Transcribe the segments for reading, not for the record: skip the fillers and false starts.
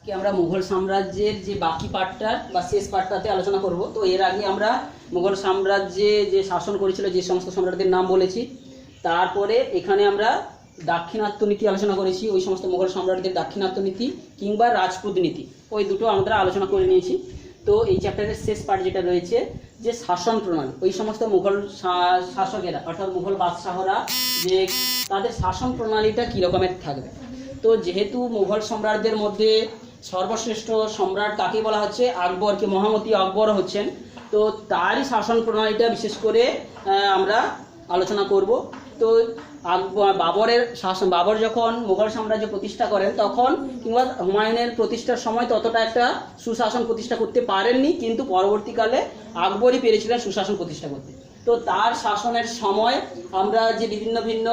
কি আমরা মুঘল সাম্রাজ্যের যে বাকি পার্টটা বা শেষ পার্টটাতে আলোচনা করব। তো এর আগে আমরা মুঘল সাম্রাজ্যে যে শাসন করেছিল যে সমস্ত সম্রাটদের নাম বলেছি, তারপরে এখানে আমরা দাক্ষিণাত্য নীতি আলোচনা করেছি, ওই সমস্ত মুঘল সম্রাটদের দাক্ষিণাত্য নীতি কিংবা রাজপুত নীতি, ওই দুটো আমরা আলোচনা করে নিয়েছি। তো এই চ্যাপ্টারের শেষ পার্ট যেটা রয়েছে যে শাসন প্রণালী, ওই সমস্ত মুঘল শাসকেরা অর্থাৎ মুঘল বাদশাহরা যে তাদের শাসন প্রণালীটা কী রকমের থাকবে। তো যেহেতু মুঘল সম্রাটদের মধ্যে সর্বশ্রেষ্ঠ সম্রাট কাকে বলা হচ্ছে, আকবরকে, মহামতি আকবর হচ্ছেন। তো তারই শাসন প্রণালীটা বিশেষ করে আমরা আলোচনা করব। তো বাবরের শাসন, বাবর যখন মুঘল সাম্রাজ্য প্রতিষ্ঠা করেন তখন কিংবা হুমায়ুনের প্রতিষ্ঠার সময় ততটা একটা সুশাসন প্রতিষ্ঠা করতে পারেননি, কিন্তু পরবর্তীকালে আকবরই পেরেছিলেন সুশাসন প্রতিষ্ঠা করতে। তো তার শাসনের সময় আমরা যে ভিন্ন ভিন্ন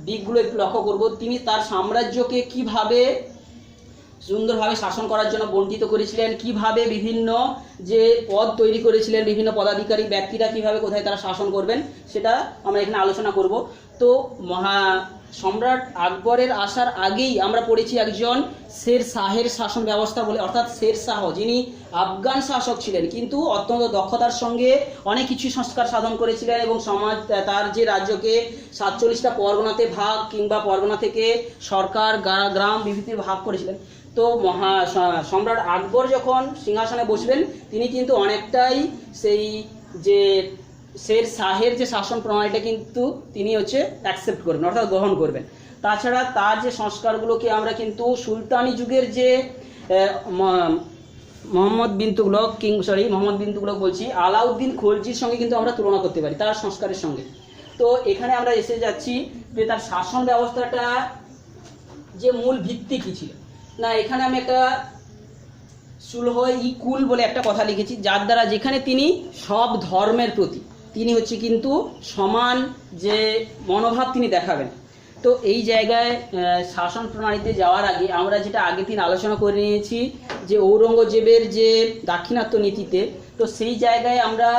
দিকগুলো একটু লক্ষ্য করব। তিনি তার সাম্রাজ্যকে কিভাবে সুন্দরভাবে শাসন করার জন্য বণ্টিত করেছিলেন, কিভাবে বিভিন্ন যে পদ তৈরি করেছিলেন, বিভিন্ন পদাধিকারী ব্যক্তিরা কিভাবে কোথায় তারা শাসন করবেন, সেটা আমরা এখানে আলোচনা করব। তো সম্রাট আকবরের আসার আগেই আমরা পড়েছি একজন শের শাহের শাসন ব্যবস্থা বলে, অর্থাৎ শের শাহ যিনি আফগান শাসক ছিলেন, কিন্তু অত্যন্ত দক্ষতার সঙ্গে অনেক কিছু সংস্কার সাধন করেছিলেন এবং সমাজ তার যে রাজ্যকে 47টা পরগনাতে ভাগ কিংবা পরগনা থেকে সরকার গ্রাম বিভিন্ন ভাগ করেছিলেন। তো সম্রাট আকবর যখন সিংহাসনে বসবেন তিনি কিন্তু অনেকটাই সেই যে শের শাহের যে শাসন প্রণালীটা কিন্তু তিনি অ্যাকসেপ্ট করবেন, অর্থাৎ গ্রহণ করবেন। তাছাড়া তার যে সংস্কারগুলোকে আমরা কিন্তু সুলতানি যুগের যে মোহাম্মদ বিন তুগলক বলছি, আলাউদ্দিন খলজির সঙ্গে কিন্তু আমরা তুলনা করতে পারি তার সংস্কারের সঙ্গে। তো এখানে আমরা এসে যাচ্ছি যে তার শাসন ব্যবস্থাটা যে মূল ভিত্তি কী ছিল না, এখানে আমি একটা সুলহ-ই-কুল বলে একটা কথা লিখেছি, যার দ্বারা যেখানে তিনি সব ধর্মের প্রতি তিনি কিন্তু সমান যে মনোভাব তিনি দেখাবেন। তো এই জায়গায় শাসন প্রণালীতে যাওয়ার আগে আমরা যেটা আগের দিন আলোচনা করে নিয়েছি যে ঔরঙ্গজেবের যে দাক্ষিণাত্য নীতিতে, তো সেই জায়গায় আমরা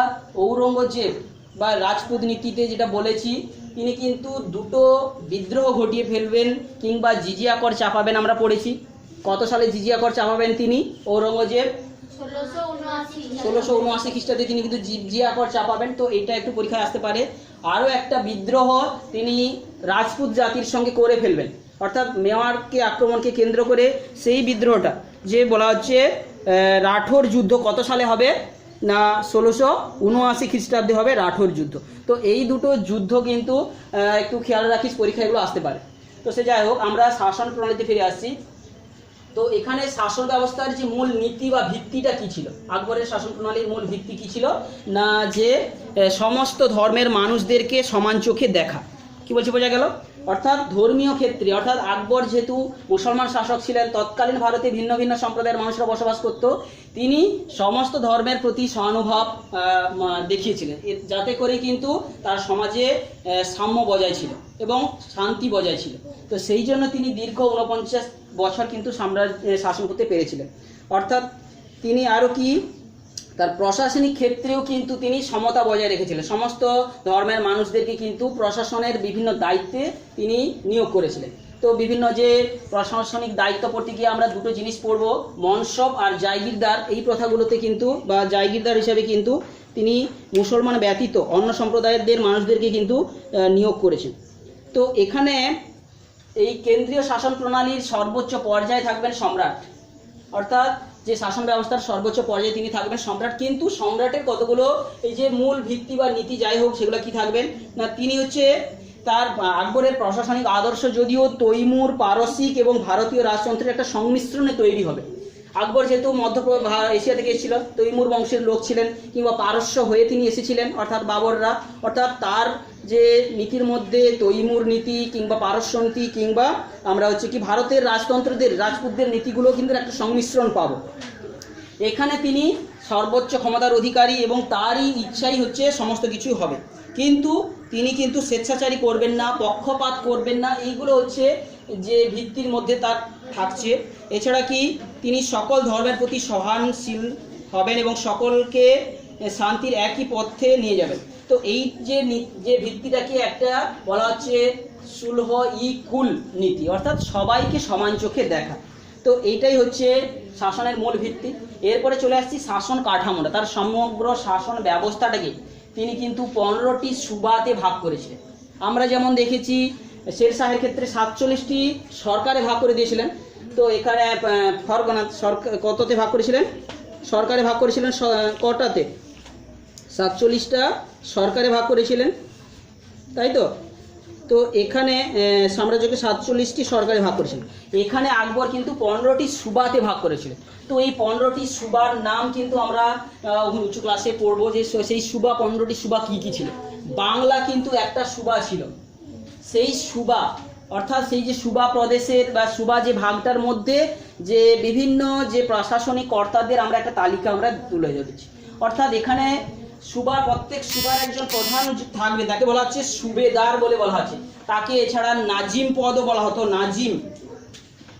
ঔরঙ্গজেব বা রাজপুত নীতিতে যেটা বলেছি তিনি কিন্তু দুটো বিদ্রোহ ঘটিয়ে ফেলবেন কিংবা জিজিয়া কর চাপাবেন। আমরা পড়েছি কত সালে জিজিয়া কর চাপাবেন তিনি, ঔরঙ্গজেব 1679 খ্রিস্টাব্দে তিনি কিন্তু জিজিয়া কর চাপাবেন। তো এটা একটু পরীক্ষায় আসতে পারে। আরও একটা বিদ্রোহ তিনি রাজপুত জাতির সঙ্গে করে ফেলবেন, অর্থাৎ মেওয়ারকে আক্রমণকে কেন্দ্র করে সেই বিদ্রোহটা যে বলা হচ্ছে রাঠোর যুদ্ধ কত সালে হবে না 1679 খ্রিস্টাব্দে হবে রাঠোর যুদ্ধ। তো এই দুটো যুদ্ধ কিন্তু একটু খেয়াল রাখিস, পরীক্ষা এগুলো আসতে পারে। তো সে যাই হোক, আমরা শাসন প্রণালীতে ফিরে আসছি। তো এখানে শাসন ব্যবস্থার যে মূল নীতি বা ভিত্তিটা কী ছিল, আকবরের শাসন প্রণালীর মূল ভিত্তি কী ছিল না, যে সমস্ত ধর্মের মানুষদেরকে সমান চোখে দেখা। কি বলছি বোঝা গেল? অর্থাৎ ধর্মীয় ক্ষেত্রে, অর্থাৎ আকবর যেহেতু মুসলমান শাসক ছিলেন, তৎকালীন ভারতে ভিন্ন ভিন্ন সম্প্রদায়ের মানুষরা বসবাস করত, তিনি সমস্ত ধর্মের প্রতি সহানুভব দেখিয়েছিলেন, যাতে করে কিন্তু তার সমাজে সাম্য বজায় ছিল এবং শান্তি বজায় ছিল। তো সেই জন্য তিনি দীর্ঘ 49 বছর কিন্তু শাসন করতে পেরেছিলেন। অর্থাৎ তিনি আরও কি তার প্রশাসনিক ক্ষেত্রেও কিন্তু তিনি সমতা বজায় রেখেছিলেন, সমস্ত ধর্মের মানুষদেরকে কিন্তু প্রশাসনের বিভিন্ন দায়িত্বে তিনি নিয়োগ করেছিলেন। তো বিভিন্ন যে প্রশাসনিক দায়িত্ব পড়তে গিয়ে আমরা দুটো জিনিস পড়ব, মনসব আর জায়গিরদার। এই প্রথাগুলোতে কিন্তু বা জায়গিরদার হিসাবে কিন্তু তিনি মুসলমান ব্যতীত অন্য সম্প্রদায়ের মানুষদেরকে কিন্তু নিয়োগ করেছেন। তো এখানে এই কেন্দ্রীয় শাসন প্রণালীর সর্বোচ্চ পর্যায়ে থাকবেন সম্রাট, অর্থাৎ যে শাসন ব্যবস্থার সর্বোচ্চ পর্যায়ে তিনি থাকবেন সম্রাট। কিন্তু সম্রাটের কতগুলো এই যে মূল ভিত্তি বা নীতি যাই হোক সেগুলো কি থাকবেন না, তিনি তার আকবরের প্রশাসনিক আদর্শ যদিও তৈমুর, পারসিক এবং ভারতীয় রাজতন্ত্রের একটা সংমিশ্রণে তৈরি হবে। আকবর যেহেতু মধ্য এশিয়া থেকে এসেছিল, তৈমুর বংশের লোক ছিলেন, কিংবা পারস্য হয়ে তিনি এসেছিলেন অর্থাৎ বাবররা, অর্থাৎ তার যে নীতির মধ্যে তৈমুর নীতি কিংবা পারস্য নীতি কিংবা আমরা ভারতের রাজপুতদের নীতিগুলো কিন্তু একটা সংমিশ্রণ পাবো। এখানে তিনি সর্বোচ্চ ক্ষমতার অধিকারী এবং তারই ইচ্ছাই সমস্ত কিছু হবে, কিন্তু তিনি কিন্তু স্বেচ্ছাচারী করবেন না, পক্ষপাত করবেন না, এইগুলো যে ভিত্তির মধ্যে তার থাকছে। এছাড়া কি তিনি সকল ধর্মের প্রতি সহানুশীল হবেন এবং সকলকে শান্তির একই পথে নিয়ে যাবেন। তো এই যে ভিত্তিটাকে একটা বলা হচ্ছে সুলহ-ই-কুল নীতি, অর্থাৎ সবাইকে সমান চোখে দেখা। তো এইটাই হচ্ছে শাসনের মূল ভিত্তি। এরপরে চলে আসছি শাসন কাঠামোটা, তার সমগ্র শাসন ব্যবস্থাটাকে তিনি কিন্তু 15টি সুবাতে ভাগ করেছিলেন। আমরা যেমন দেখেছি শের শাহের ক্ষেত্রে 47টি সরকারে ভাগ করে দিয়েছিলেন। তো এখানে ফরগনা সরকার কততে ভাগ করেছিলেন? সরকারে ভাগ করেছিলেন কটাতে? 47টা সরকারে ভাগ করেছিলেন, তাই তো? তো এখানে সাম্রাজ্যকে 47টি সরকারে ভাগ করেছিলেন। এখানে আকবর কিন্তু 15টি সুবাতে ভাগ করেছিলেন। তো এই 15টি সুবার নাম কিন্তু আমরা উঁচু ক্লাসে পড়বো, যে সেই সুবা 15টি সুবা কী কী ছিল। বাংলা কিন্তু একটা সুবা ছিল। সেই সুবা অর্থাৎ সেই যে সুবা প্রদেশের বা সুবা যে ভাগটার মধ্যে যে বিভিন্ন যে প্রশাসনিক কর্তাদের আমরা একটা তালিকা আমরা তুলে ধরেছি। অর্থাৎ এখানে সুবার প্রত্যেক সুবার একজন প্রধান থাকবে, তাকে বলা হচ্ছে সুবেদার বলে বলা হচ্ছে। তাকে এছাড়া নাজিম পদও বলা হতো, নাজিম।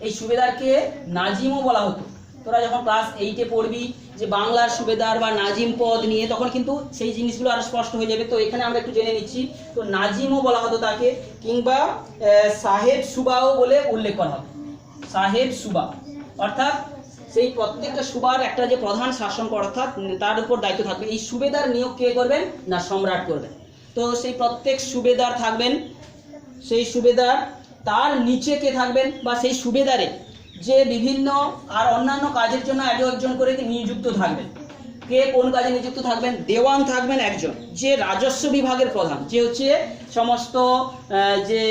এই সুবেদারকে নাজিমও বলা হতো। তোরা যখন ক্লাস 8-এ পড়বি যে বাংলার সুবেদার বা নাজিম পদ নিয়ে, তখন কিন্তু সেই জিনিসগুলো আরো স্পষ্ট হয়ে যাবে। তো এখানে আমরা একটু জেনে নিচ্ছি। তো নাজিমও বলা হতো তাকে, কিংবা সাহেব সুবাও বলে উল্লেখ করা হবে। সাহেব সুবা অর্থাৎ সেই প্রত্যেকটা সুবার একটা যে প্রধান শাসন অর্থাৎ তার উপর দায়িত্ব থাকবে। এই সুবেদার নিয়োগ কে করবেন? না সম্রাট করবেন। তো সেই প্রত্যেক সুবেদার থাকবেন, সেই সুবেদার তার নিচে কে থাকবেন, বা সেই সুবেদারে যে বিভিন্ন আর অন্যান্য কাজের জন্য একজন করে নিযুক্ত থাকবেন। কে কোন কাজে নিযুক্ত থাকবেন? দেওয়ান থাকবেন একজন, যে রাজস্ব বিভাগের প্রধান, যে হচ্ছে সমস্ত যে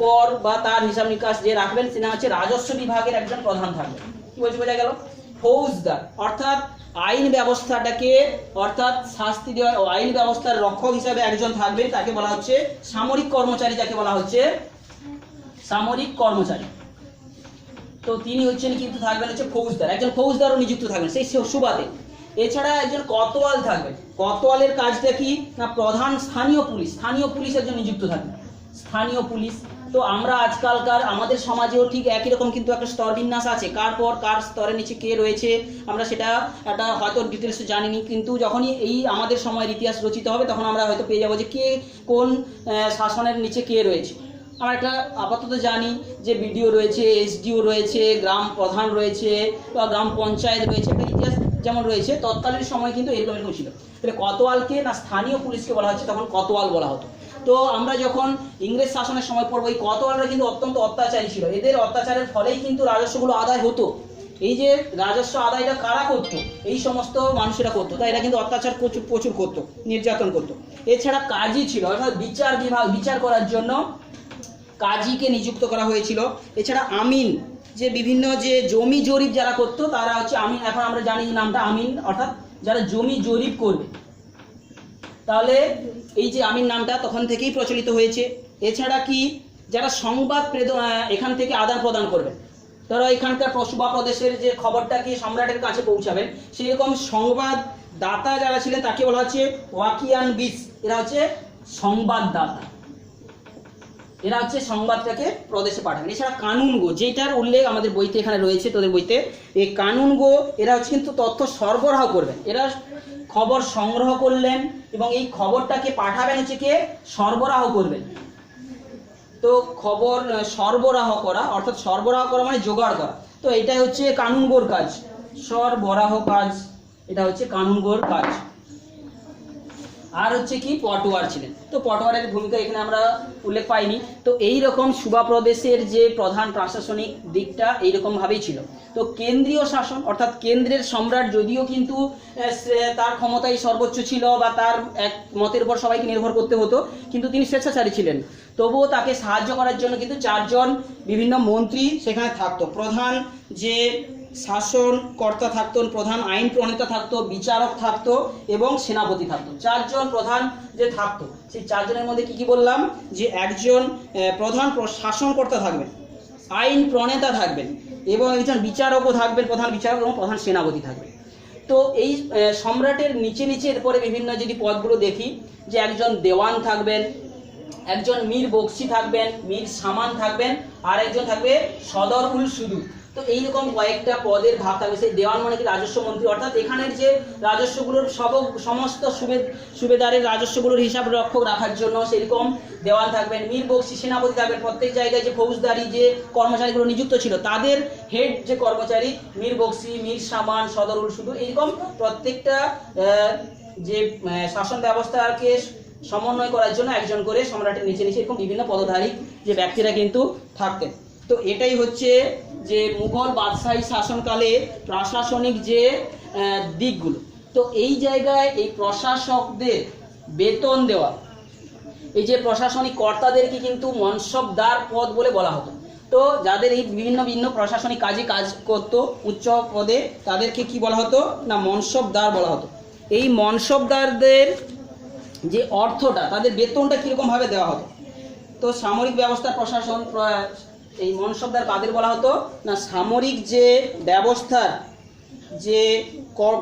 কর বা তার হিসাব নিকাশ যে রাখবেন, সেটা হচ্ছে রাজস্ব বিভাগের একজন প্রধান থাকবেন। কি বলছে, বোঝা গেল? ফৌজদার অর্থাৎ আইন ব্যবস্থাটাকে অর্থাৎ শাস্তি দেওয়া আইন ব্যবস্থার রক্ষক হিসাবে একজন থাকবে, তাকে বলা হচ্ছে সামরিক কর্মচারী, যাকে বলা হচ্ছে সামরিক কর্মচারী। তো তিনি হচ্ছেন কিন্তু থাকবেন হচ্ছে ফৌজদার, একজন ফৌজদারও নিযুক্ত থাকবেন সেই সুবাদে। এছাড়া একজন কোতোয়াল থাকবেন। কোতোয়ালের কাজটা কি না প্রধান স্থানীয় পুলিশ একজন নিযুক্ত থাকবেন, স্থানীয় পুলিশ। তো আমরা আজকালকার আমাদের সমাজেও ঠিক একই রকম কিন্তু একটা স্তর বিন্যাস আছে, কার পর কার স্তরের নিচে কে রয়েছে আমরা সেটা একটা হয়তো ডিটেলস জানিনি, কিন্তু যখনই এই আমাদের সময়ের ইতিহাস রচিত হবে তখন আমরা হয়তো পেয়ে যাবো যে কে কোন শাসনের নিচে কে রয়েছে। আমরা একটা আপাতত জানি যে বিডিও রয়েছে, এসডিও রয়েছে, গ্রাম প্রধান রয়েছে বা গ্রাম পঞ্চায়েত রয়েছে, একটা ইতিহাস যেমন রয়েছে। তৎকালীন সময় কিন্তু এরকম ছিল। তাহলে কোতোয়ালকে না স্থানীয় পুলিশকে বলা হচ্ছে, তখন কোতোয়াল বলা হতো। তো আমরা যখন ইংরেজ শাসনের সময় পড়বো, এই কোতোয়ালরা কিন্তু অত্যন্ত অত্যাচারী ছিল। এদের অত্যাচারের ফলেই কিন্তু রাজস্বগুলো আদায় হতো। এই যে রাজস্ব আদায়টা কারা করতো? এই সমস্ত মানুষেরা করতো। তাই এরা কিন্তু অত্যাচার প্রচুর করতো, নির্যাতন করতো। এছাড়া কাজী ছিল, অর্থাৎ বিচার করার জন্য কাজীকে নিযুক্ত করা হয়েছিল। এছাড়া আমিন, যে বিভিন্ন যে জমি জরিপ যারা করতো তারা হচ্ছে আমিন। এখন আমরা জানি নামটা আমিন, অর্থাৎ যারা জমি জরিপ করবে। তাহলে এই যে আমিন নামটা তখন থেকেই প্রচলিত হয়েছে। এছাড়া কি যারা সংবাদ এখান থেকে আদান প্রদান করবে, ধরো এখানকার সুবা প্রদেশের যে খবরটাকে সম্রাটের কাছে পৌঁছাবেন, সেরকম সংবাদদাতা যারা ছিলেন তাকে বলা হচ্ছে ওয়াকিয়ান বিস। এরা হচ্ছে সংবাদদাতা, এরা হচ্ছে সংবাদটাকে প্রদেশে পাঠাবেন। এছাড়া কানুনগো, যেটার উল্লেখ আমাদের বইতে এখানে রয়েছে, তোদের বইতে, এই কানুনগো এরা হচ্ছে কিন্তু তথ্য সরবরাহ করবেন। এরা খবর সংগ্রহ করলেন এবং এই খবরটাকে পাঠাবেন হচ্ছে কে? সরবরাহ করবেন। তো খবর সরবরাহ করা অর্থাৎ সরবরাহ করা মানে জোগাড় করা। তো এটাই হচ্ছে কানুনগোর কাজ, সরবরাহ কাজ, এটা হচ্ছে কানুনগোর কাজ। আর হচ্ছে কি পটোয়ার ছিলেন। তো পটোয়ারের ভূমিকা এখানে আমরা উল্লেখ পাইনি। তো এই রকম সুবা প্রদেশের যে প্রধান প্রশাসনিক দিকটা এইরকম ভাবেই ছিল। তো কেন্দ্রীয় শাসন অর্থাৎ কেন্দ্রের সম্রাট যদিও কিন্তু তার ক্ষমতাই সর্বোচ্চ ছিল বা তার এক মতের উপর সবাইকে নির্ভর করতে হতো, কিন্তু তিনি স্বেচ্ছাচারী ছিলেন। তবুও তাকে সাহায্য করার জন্য কিন্তু 4 জন বিভিন্ন মন্ত্রী সেখানে থাকতো। প্রধান যে শাসনকর্তা থাকতেন, প্রধান আইন প্রণেতা থাকতো, বিচারক থাকতো এবং সেনাপতি থাকতো। 4 জন প্রধান যে থাকতো, সেই 4 জনের মধ্যে কি কি বললাম, যে একজন প্রধান শাসনকর্তা থাকবেন, আইন প্রণেতা থাকবেন এবং একজন বিচারকও থাকবেন, প্রধান বিচারক এবং প্রধান সেনাপতি থাকবেন। তো এই সম্রাটের নিচে এরপরে বিভিন্ন যদি পদগুলো দেখি, যে একজন দেওয়ান থাকবেন, একজন মীর বক্সি থাকবেন, মীর সামান থাকবেন, আর একজন থাকবে সদর উল সুদুর। তো এইরকম কয়েকটা পদের ভাগ থাকবে। সেই দেওয়ান মানে কি রাজস্ব মন্ত্রী, অর্থাৎ এখানের যে রাজস্বগুলোর সমস্ত সুবেদারের রাজস্বগুলোর হিসাব রক্ষক রাখার জন্য সেরকম দেওয়ান থাকবেন। মীর বক্সি সেনাপতি থাকবেন। প্রত্যেক জায়গায় যে ফৌজদারি যে কর্মচারীগুলো নিযুক্ত ছিল তাদের হেড যে কর্মচারী মীর বক্সি, মীর সামান, সদরুল শুধু এইরকম প্রত্যেকটা যে শাসন ব্যবস্থাকে সমন্বয় করার জন্য একজন করে সম্রাটের নিচে নিচে এরকম বিভিন্ন পদধারী যে ব্যক্তিরা কিন্তু থাকতেন। তো এটাই হচ্ছে যে মুঘল বাদশাহী শাসনকালে প্রশাসনিক যে দিকগুলো। তো এই জায়গায় এই প্রশাসকদের বেতন দেওয়া, এই যে প্রশাসনিক কর্তাদেরকে কিন্তু মনসবদার পদ বলে বলা হতো। তো যাদের এই বিভিন্ন বিভিন্ন প্রশাসনিক কাজে কাজ করতো উচ্চ পদে তাদেরকে কি বলা হতো না মনসবদার বলা হতো। এই মনসবদারদের যে অর্থটা তাদের বেতনটা কীরকমভাবে দেওয়া হতো। তো সামরিক ব্যবস্থার প্রশাসন এই মনসবদার কাদের বলা হতো না সামরিক যে ব্যবস্থার যে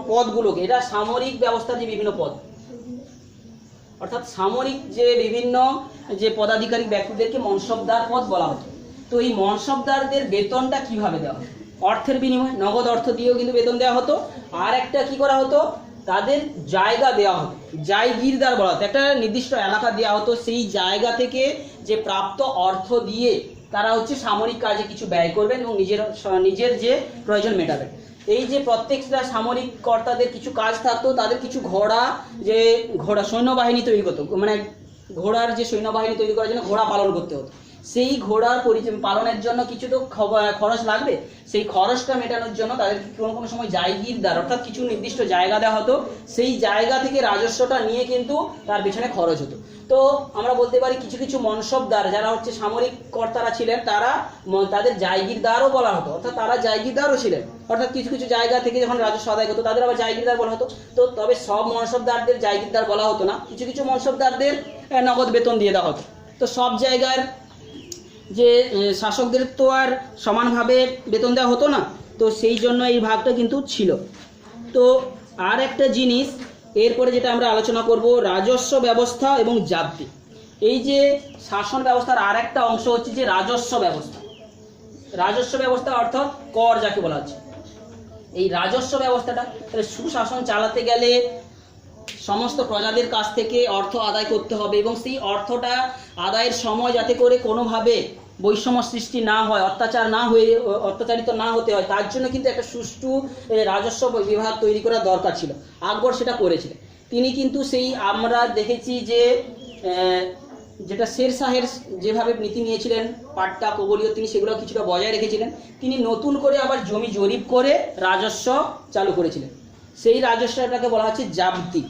পদগুলোকে, এটা সামরিক ব্যবস্থার যে বিভিন্ন পদ, অর্থাৎ সামরিক যে বিভিন্ন যে পদাধিকারী ব্যক্তিদেরকে মনসবদার পদ বলা হতো। তো এই মনসবদারদের বেতনটা কিভাবে দেওয়া হতো, অর্থের বিনিময়ে নগদ অর্থ দিয়েও কিন্তু বেতন দেওয়া হতো। আর একটা কি করা হতো তাদের জায়গা দেওয়া হতো, জায়গিরদার বলা হতো। একটা নির্দিষ্ট এলাকা দেওয়া হতো, সেই জায়গা থেকে যে প্রাপ্ত অর্থ দিয়ে তারা হচ্ছে সামরিক কাজে কিছু ব্যয় করবেন এবং নিজের যে প্রয়োজন মেটাবেন। এই যে প্রত্যেকটা সামরিক কর্তাদের কিছু কাজ থাকতো, তাদের কিছু ঘোড়া সৈন্যবাহিনী তৈরি করতো, মানে ঘোড়ার যে সৈন্যবাহিনী তৈরি করার জন্য ঘোড়া পালন করতে হতো। সেই ঘোড়ার পালনের জন্য কিছু তো খরচ লাগবে, সেই খরচটা মেটানোর জন্য তাদেরকে কোনো কোনো সময় জায়গিরদার অর্থাৎ কিছু নির্দিষ্ট জায়গা দেওয়া হতো, সেই জায়গা থেকে রাজস্বটা নিয়ে কিন্তু তার পেছনে খরচ হতো। তো আমরা বলতে পারি কিছু কিছু মনসবদার যারা হচ্ছে সামরিক কর্তারা ছিলেন তাদের জায়গিরদারও বলা হতো, অর্থাৎ তারা জায়গিরদারও ছিলেন, অর্থাৎ কিছু কিছু জায়গা থেকে যখন রাজস্ব আদায় করতো তাদের আবার জায়গিরদার বলা হতো। তো তবে সব মনসবদারদের জায়গিরদার বলা হতো না, কিছু কিছু মনসবদারদের নগদ বেতন দিয়ে দেওয়া হতো। তো সব জায়গার যে শাসকদের তো আর সমানভাবে বেতন দেওয়া হতো না, তো সেই জন্য এই ভাগটা কিন্তু ছিল। তো আর একটা জিনিস এরপরে যেটা আমরা আলোচনা করব রাজস্ব ব্যবস্থা এবং জাপ্তি। এই যে শাসন ব্যবস্থার আর একটা অংশ হচ্ছে যে রাজস্ব ব্যবস্থা। রাজস্ব ব্যবস্থা অর্থাৎ কর যাকে বলা হচ্ছে। এই রাজস্ব ব্যবস্থাটা সুশাসন চালাতে গেলে সমস্ত প্রজাদের কাছ থেকে অর্থ আদায় করতে হবে এবং সেই অর্থটা আদায়ের সময় যাতে করে কোনোভাবে বৈষম্য সৃষ্টি না হয়, অত্যাচারিত না হতে হয়, তার জন্য কিন্তু একটা সুষ্ঠু রাজস্ব বিভাগ তৈরি করা দরকার ছিল। আকবর সেটা করেছিলেন। তিনি কিন্তু সেই আমরা দেখেছি যে যেটা শের শাহের যেভাবে নীতি নিয়েছিলেন পাট্টা কবলীয়, তিনি সেগুলো কিছুটা বজায় রেখেছিলেন। তিনি নতুন করে আবার জমি জরিপ করে রাজস্ব চালু করেছিলেন, সেই রাজস্বটাকে বলা হচ্ছে জাবতি।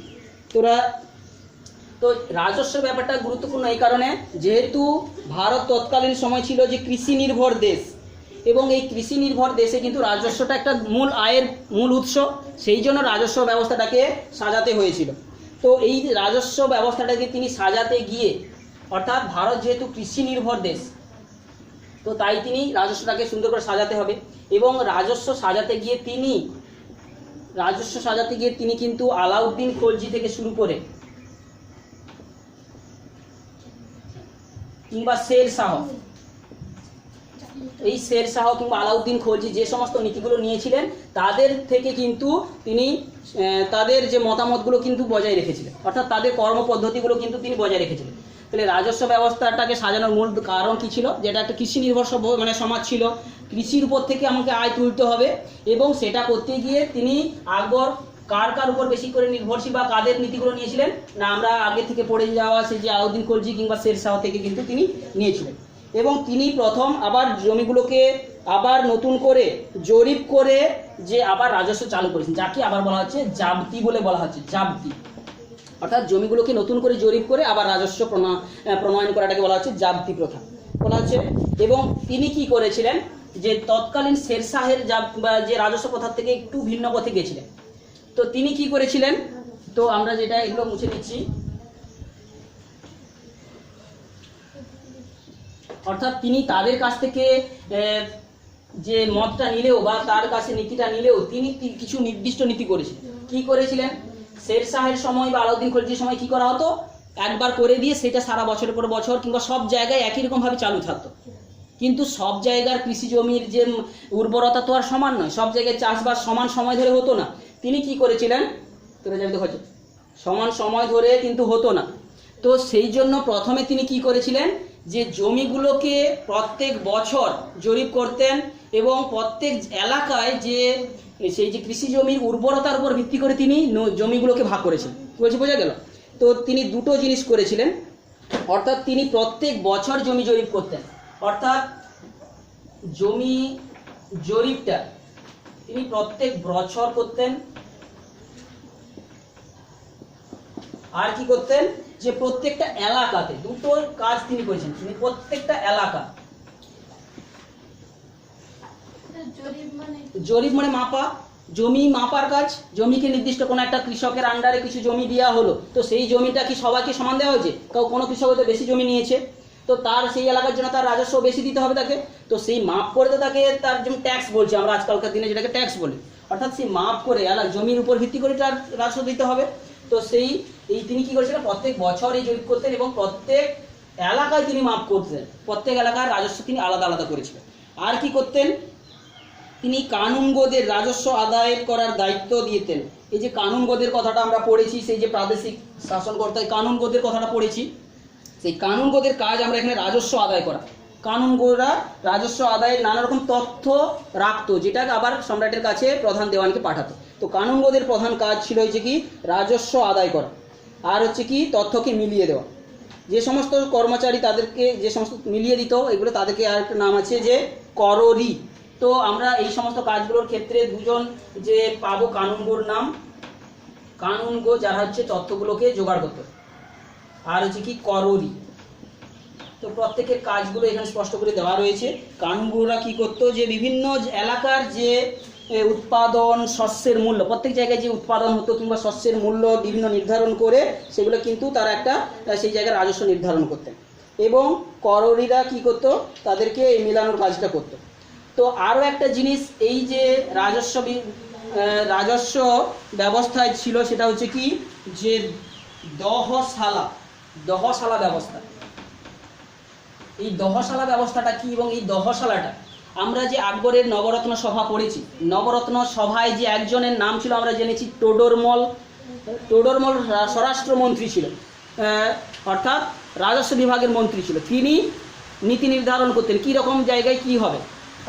তো রাজস্ব ব্যাপারটা গুরুত্বপূর্ণ এই কারণে যেহেতু ভারত তৎকালীন সময় ছিল যে কৃষি নির্ভর দেশ এবং এই কৃষি নির্ভর দেশে কিন্তু রাজস্বটা একটা মূল আয়ের মূল উৎস, সেই জন্য রাজস্ব ব্যবস্থাটাকে সাজাতে হয়েছিল। তো এই রাজস্ব ব্যবস্থাটাকে তিনি সাজাতে গিয়ে, অর্থাৎ ভারত যেহেতু কৃষি নির্ভর দেশ, তো তাই তিনি রাজস্বটাকে সুন্দর করে সাজাতে হবে এবং রাজস্ব সাজাতে গিয়ে তিনি কিন্তু আলাউদ্দিন খলজি থেকে শুরু করে কিংবা শের শাহ, এই শের শাহ কিংবা আলাউদ্দিন খলজি যে সমস্ত নীতিগুলো নিয়েছিলেন তাদের থেকে কিন্তু তিনি তাদের যে মতামতগুলো কিন্তু বজায় রেখেছিলেন, অর্থাৎ তাদের কর্মপদ্ধতিগুলো কিন্তু তিনি বজায় রেখেছিলেন। তাহলে রাজস্ব ব্যবস্থাটাকে সাজানোর মূল কারণ কি ছিল, যেটা একটা কৃষি নির্ভর সমাজ ছিল, কৃষির উপর থেকে আমাকে আয় তুলতে হবে এবং সেটা করতে গিয়ে তিনি আকবর কার উপর বেশি করে নির্ভরশীল বা কাদের নীতিগুলো নিয়েছিলেন না আমরা আগে থেকে পড়ে যাওয়া সেই যে আলাউদ্দিন খলজি কিংবা শের শাহ থেকে কিন্তু তিনি নিয়েছিলেন। এবং তিনি প্রথম আবার জমিগুলোকে আবার নতুন করে জরিপ করে যে আবার রাজস্ব চালু করেছেন, যাকে আবার বলা হচ্ছে জাবতি বলে বলা হচ্ছে। জাবতি অর্থাৎ জমিগুলোকে নতুন করে জরিপ করে আবার রাজস্ব প্রণয়ন করাটাকে বলা হচ্ছে জাবতি প্রথা বলা হচ্ছে। এবং তিনি কি করেছিলেন যে তৎকালীন শের শাহের যে রাজস্ব প্রথার থেকে একটু ভিন্ন পথে গেছিলেন। তো তিনি কি করেছিলেন, তো আমরা যেটা এগুলো মুছে দিচ্ছি, অর্থাৎ তিনি তাদের কাছ থেকে যে মতটা নিলেও বা তার কাছে নীতিটা নিলেও তিনি কিছু নির্দিষ্ট নীতি করেছিলেন। কি করেছিলেন, শের শাহের সময় বা আলাউদ্দিন খলজির সময় কি করা হতো, একবার করে দিয়ে সেটা সারা বছরের পর বছর কিংবা সব জায়গায় একই রকমভাবে চালু থাকতো। কিন্তু সব জায়গার কৃষি জমির যে উর্বরতা তো আর সমান নয়, সব জায়গায় চাষবাস সমান সময় ধরে হতো না। তিনি কি করেছিলেন, তোরা যাবি দেখো, সমান সময় ধরে কিন্তু হতো না। তো সেই জন্য প্রথমে তিনি কি করেছিলেন, যে জমিগুলোকে প্রত্যেক বছর জরিপ করতেন এবং প্রত্যেক এলাকায় যে সেই যে কৃষি জমির উর্বরতার উপর ভিত্তি করে তিনি জমিগুলোকে ভাগ করেছেন। কি বলছি, বোঝা গেল? তো তিনি দুটো জিনিস করেছিলেন, অর্থাৎ তিনি প্রত্যেক বছর জমি জরিপ করতেন, অর্থাৎ জমি জরিপটা তিনি প্রত্যেক বছর করতেন। আর কি করতেন, যে প্রত্যেকটা এলাকাতে দুটো কাজ তিনি করেছেন। তিনি প্রত্যেকটা এলাকা, জরিপ মানে মাপা, জমি মাপার কাজ। জমিকে নির্দিষ্ট কোনো একটা কৃষকের আন্ডারে কিছু জমি দেওয়া হলো, তো সেই জমিটা কি সবাইকে সমান দেওয়া হয়েছে? কোনো কৃষক হয়তো বেশি জমি নিয়েছে, তো তার সেই এলাকার জন্য তার রাজস্ব বেশি দিতে হবে তাকে, তো সেই মাপ করে তো তাকে তার যেমন ট্যাক্স বলছি আমরা আজকালকার দিনে যেটাকে ট্যাক্স বলি, অর্থাৎ সেই মাপ করে জমির উপর ভিত্তি করে তার রাজস্ব দিতে হবে। তো তিনি কি করেছিলেন, প্রত্যেক বছর এই জরিপ করতেন এবং প্রত্যেক এলাকায় তিনি মাপ করতেন, প্রত্যেক এলাকার রাজস্ব তিনি আলাদা আলাদা করেছিলেন। আর কি করতেন, তিনি কানুনগোদের রাজস্ব আদায় করার দায়িত্ব দিতেন। এই যে কানুনগোদের কথাটা আমরা পড়েছি, সেই যে প্রাদেশিক শাসনকর্তায় কানুনগোদের কথাটা পড়েছি, সেই কানুনগোদের কাজ আমরা এখানে রাজস্ব আদায় করা। কানুনগোরা রাজস্ব আদায়ের নানা রকম তথ্য রাখতো, যেটাকে আবার সম্রাটের কাছে প্রধান দেওয়ানকে পাঠাতো। তো কানুনগোদের প্রধান কাজ ছিল হচ্ছে কি, রাজস্ব আদায় করা, আর হচ্ছে কি তথ্যকে মিলিয়ে দেওয়া। যে সমস্ত কর্মচারী তাদেরকে যে সমস্ত মিলিয়ে দিত, এগুলো তাদেরকে আর একটা নাম আছে যে কররি। তো আমরা এই সমস্ত কাজগুলোর ক্ষেত্রে দুজন যে পাবো কানুনগোর নাম, কানুনগো যারা হচ্ছে তথ্যগুলোকে জোগাড় করতো, আর হচ্ছে কি কররি। তো প্রত্যেকের কাজগুলো এখানে স্পষ্ট করে দেওয়া রয়েছে। কানুনগোরা কি করতো, যে বিভিন্ন এলাকার যে উৎপাদন শস্যের মূল্য, প্রত্যেক জায়গায় যে উৎপাদন হতো কিংবা শস্যের মূল্য বিভিন্ন নির্ধারণ করে সেগুলো কিন্তু তারা একটা সেই জায়গায় রাজস্ব নির্ধারণ করতেন। এবং কররিরা কি করতো, তাদেরকে এই মেলানোর কাজটা করতো। তো আরও একটা জিনিস এই যে রাজস্ব ব্যবস্থায় ছিল, সেটা হচ্ছে কি, যে দহশালা ব্যবস্থা। এই দহশালা ব্যবস্থাটা কি, এবং এই দহশালাটা আমরা যে আকবরের নবরত্ন সভা পড়েছি, নবরত্ন সভায় যে একজনের নাম ছিল আমরা জেনেছি টোডরমল। টোডরমল স্বরাষ্ট্রমন্ত্রী ছিল, অর্থাৎ রাজস্ব বিভাগের মন্ত্রী ছিল। তিনি নীতি নির্ধারণ করতেন কী রকম জায়গায় কি হবে,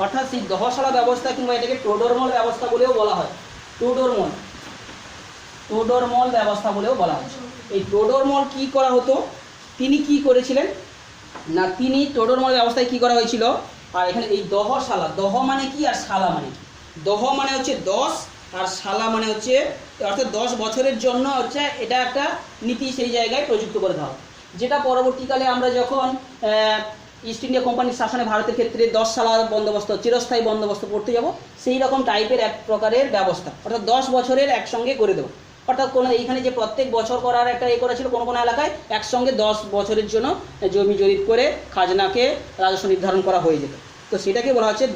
অর্থাৎ সেই দহশালা ব্যবস্থা কিংবা এটাকে টোডরমল ব্যবস্থা বলেও বলা হয়। টোডরমল ব্যবস্থা বলেও বলা হয়। এই টোডরমল কি করা হতো, তিনি কি করেছিলেন না, তিনি টোডরমল ব্যবস্থায় কি করা হয়েছিল, আর এখানে এই দহশালা, দহ মানে কি আর শালা মানে কি, দহ মানে হচ্ছে 10 আর শালা মানে হচ্ছে, অর্থাৎ 10 বছরের জন্য হচ্ছে এটা একটা নীতি সেই জায়গায় প্রযুক্ত করে দেওয়া, যেটা পরবর্তীকালে আমরা যখন ইস্ট ইন্ডিয়া কোম্পানির শাসনে ভারতের ক্ষেত্রে 10 শালা বন্দোবস্ত, চিরস্থায়ী বন্দোবস্ত পড়তে যাব, সেই রকম টাইপের এক প্রকারের ব্যবস্থা, অর্থাৎ 10 বছরের একসঙ্গে করে দেবো। অর্থাৎ কোনো এইখানে যে প্রত্যেক বছর করার একটা করা ছিল, কোনো কোনো এলাকায় একসঙ্গে 10 বছরের জন্য জমি জরিপ করে খাজনাকে রাজস্ব নির্ধারণ করা হয়ে যেত। তো সেটাকে বলা হচ্ছে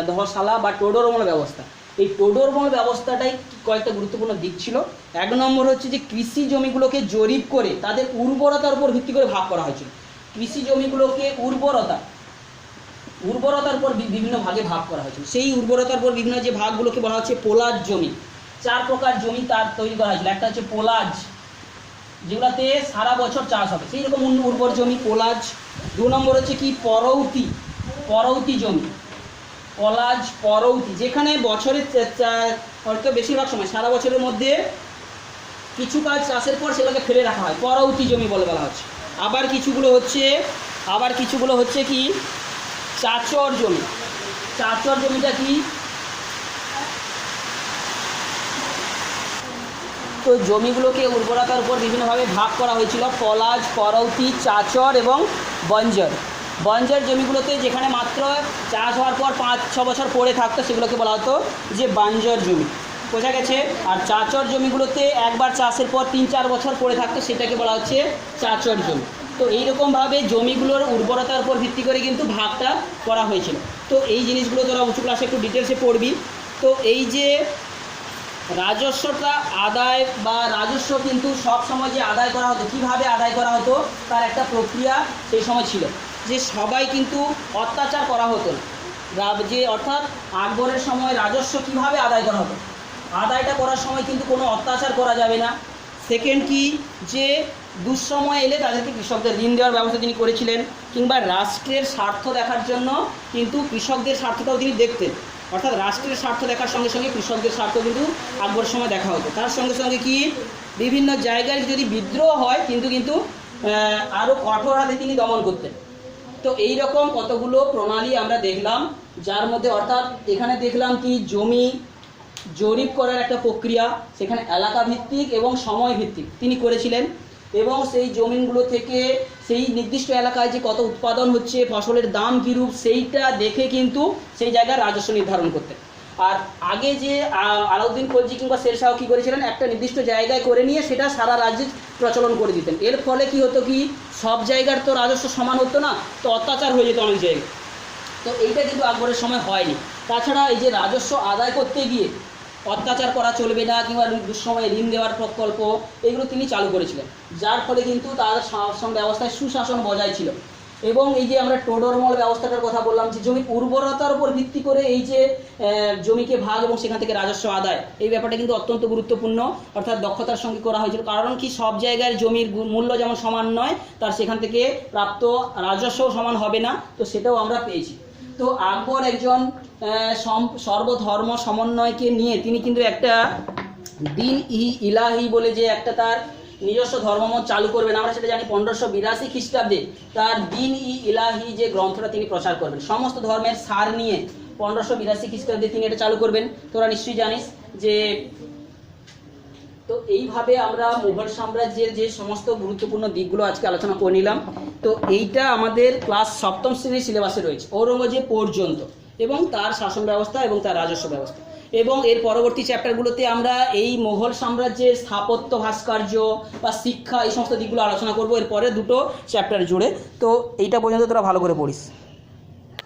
দহশালা বা টোডরমল ব্যবস্থা। এই টোডরমল ব্যবস্থাটাই কয়েকটা গুরুত্বপূর্ণ দিক ছিল। 1 নম্বর হচ্ছে যে কৃষি জমিগুলোকে জরিপ করে তাদের উর্বরতার উপর ভিত্তি করে ভাগ করা হয়েছিল। কৃষি জমিগুলোকে উর্বরতার উপর বিভিন্ন ভাগে ভাগ করা হয়েছিল। সেই উর্বরতার উপর বিভিন্ন যে ভাগগুলোকে বলা হচ্ছে পোলাজ জমি। 4 প্রকার জমি তার তৈরি করা হয়েছিল। একটা হচ্ছে পোলাজ, যেগুলোতে সারা বছর চাষ হবে, সেই রকম উর্বর জমি পোলাজ। 2 নম্বর হচ্ছে কি পরৌতি জমি, পলাজ পরৌতি, যেখানে বছরের হয়তো বেশিরভাগ সময় সারা বছরের মধ্যে কিছু কাজ চাষের পর সেগুলোকে ফেলে রাখা হয়, পরৌতি জমি বলা হচ্ছে। আবার কিছুগুলো হচ্ছে কি চাচর জমি। চাচর জমিটা কি, তো জমিগুলোকে উর্বরতার উপর বিভিন্নভাবে ভাগ করা হয়েছিল, পলাজ, পরৌতি, চাচর এবং বঞ্জর জমিগুলোতে যেখানে মাত্র চাষ হওয়ার পর 5-6 বছর পড়ে থাকতো সেগুলোকে বলা হতো যে বাঞ্জর জমি, বোঝা গেছে। আর চাচর জমিগুলোতে একবার চাষের পর 3-4 বছর পড়ে থাকতো, সেটাকে বলা হচ্ছে চাচর জমি। তো এইরকমভাবে জমিগুলোর উর্বরতার উপর ভিত্তি করে কিন্তু ভাগটা করা হয়েছিল। তো এই জিনিসগুলো তোরা উঁচু ক্লাসে একটু ডিটেলসে পড়বি। তো এই যে রাজস্বটা আদায় বা রাজস্ব কিন্তু সব সময় যে আদায় করা হতো, কীভাবে আদায় করা হতো তার একটা প্রক্রিয়া সেই সময় ছিল। যে সবাই কিন্তু অত্যাচার করা হতো না, যে অর্থাৎ আকবরের সময় রাজস্ব কিভাবে আদায় করা হতো, আদায়টা করার সময় কিন্তু কোনো অত্যাচার করা যাবে না। সেকেন্ড কি, যে দুঃসময় এলে তাদেরকে কৃষকদের ঋণ দেওয়ার ব্যবস্থা তিনি করেছিলেন, কিংবা রাষ্ট্রের স্বার্থ দেখার জন্য কিন্তু কৃষকদের স্বার্থটাও তিনি দেখতেন, অর্থাৎ রাষ্ট্রের স্বার্থ দেখার সঙ্গে সঙ্গে কৃষকদের স্বার্থ কিন্তু আকবরের সময় দেখা হতো। তার সঙ্গে সঙ্গে কি, বিভিন্ন জায়গায় যদি বিদ্রোহ হয় কিন্তু আরও কঠোর হাতে তিনি দমন করতেন। তো এই রকম কতগুলো প্রণালী আমরা দেখলাম, যার মধ্যে অর্থাৎ এখানে দেখলাম কি জমি জরিপ করার একটা প্রক্রিয়া, সেখানে এলাকা ভিত্তিক এবং সময় ভিত্তিক তিনি করেছিলেন, এবং সেই জমিনগুলো থেকে সেই নির্দিষ্ট এলাকায় যে কত উৎপাদন হচ্ছে, ফসলের দাম কীরূপ, সেইটা দেখে কিন্তু সেই জায়গায় রাজস্ব নির্ধারণ করতেন। আর আগে যে আলাউদ্দিন খলজি কিংবা শেরশাহ কী করেছিলেন, একটা নির্দিষ্ট জায়গায় করে নিয়ে সেটা সারা রাজ্যে প্রচলন করে দিতেন। এর ফলে কি হতো কি, সব জায়গার তো রাজস্ব সমান হতো না, তো অত্যাচার হয়ে যেত অনেক জায়গায়। তো এইটা কিন্তু আকবরের সময় হয়নি। তাছাড়া এই যে রাজস্ব আদায় করতে গিয়ে অত্যাচার করা চলবে না, কিংবা দুঃসময়ে ঋণ দেওয়ার প্রকল্প, এগুলো তিনি চালু করেছিলেন, যার ফলে কিন্তু তার শাসন ব্যবস্থায় সুশাসন বজায় ছিল। এবং এই যে আমরা টোডরমল ব্যবস্থাটার কথা বললাম, যে জমির উর্বরতার উপর ভিত্তি করে এই যে জমিকে ভাগ এবং সেখান থেকে রাজস্ব আদায়, এই ব্যাপারটা কিন্তু অত্যন্ত গুরুত্বপূর্ণ, অর্থাৎ দক্ষতার সঙ্গে করা হয়েছিল। কারণ কি, সব জায়গায় জমির মূল্য যেমন সমান নয়, তার সেখান থেকে প্রাপ্ত রাজস্বও সমান হবে না, তো সেটাও আমরা পেয়েছি। তো আকবর একজন সর্বধর্ম সমন্বয়কে নিয়ে তিনি কিন্তু একটা দিন ইলাহি বলে যে একটা তার নিজস্ব ধর্মমত চালু করবেন, আমরা সেটা জানি 1582 খ্রিস্টাব্দে তার দিন ইলাহি যে গ্রন্থটা তিনি প্রচার করবেন, সমস্ত ধর্মের সার নিয়ে 1582 খ্রিস্টাব্দে তিনি এটা চালু করবেন। তোরা নিশ্চয়ই জানিস যে, তো এইভাবে আমরা মুঘল সাম্রাজ্যের যে সমস্ত গুরুত্বপূর্ণ দিকগুলো আজকে আলোচনা করে নিলাম। তো এইটা আমাদের ক্লাস 7ম শ্রেণীর সিলেবাসে রয়েছে, ঔরঙ্গজেব পর্যন্ত, এবং তার শাসন ব্যবস্থা এবং তার রাজস্ব ব্যবস্থা। এবং এর পরবর্তী চ্যাপ্টারগুলোতে আমরা এই মুঘল সাম্রাজ্যের স্থাপত্য, ভাস্কর্য বা শিক্ষা, এই সমস্ত দিকগুলো আলোচনা করব এর পরে দুটো চ্যাপ্টার জুড়ে। তো এইটা পর্যন্ত তোরা ভালো করে পড়িস।